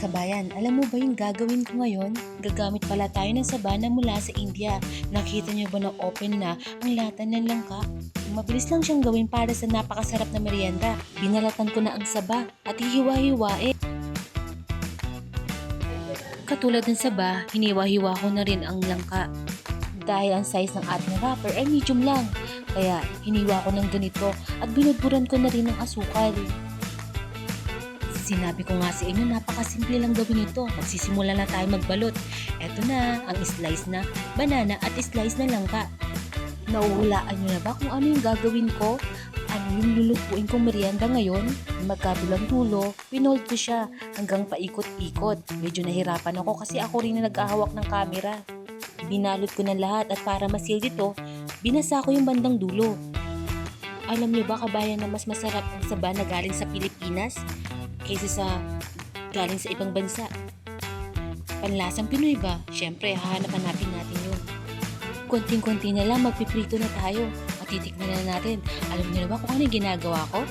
Kabayan, alam mo ba yung gagawin ko ngayon? Gagamit pala tayo ng saba na mula sa India. Nakita niyo ba na open na ang lata ng langka? Mabilis lang siyang gawin para sa napakasarap na merienda. Binalatan ko na ang saba at hihiwa-hiwain. Katulad ng saba, hiniwa-hiwa ko na rin ang langka. Dahil ang size ng ating wrapper ay medium lang. Kaya hiniwa ko ng ganito at binudburan ko na rin ng asukal. Sinabi ko nga sa inyo, napakasimple lang gawin ito. Magsisimula na tayo magbalot. Eto na, ang slice na banana at slice na langka. Nauhulaan nyo na ba kung ano yung gagawin ko? Ano yung lulutuin kong merienda ngayon? Magkabilang dulo, pinold ko siya hanggang paikot-ikot. Medyo nahirapan ako kasi ako rin na nag-ahawak ng camera. Binalot ko na lahat at para masil dito, binasa ko yung bandang dulo. Alam nyo ba kabayan na mas masarap ang saba na galing sa Pilipinas kaysa sa galing sa ibang bansa? Panlasang Pinoy ba? Siyempre, hahanap-hanapin natin yun. Konting-konti na lang, magpiprito na tayo. Matitikman na natin. Alam niyo na ba kung ano yung ginagawa ko?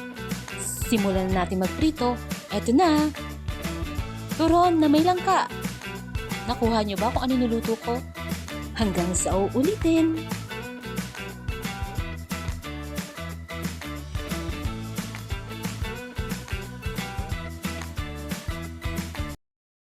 Simulan na natin magprito. Eto na! Turon na may langka! Nakuha niyo ba kung ano niluto ko? Hanggang sa uulitin!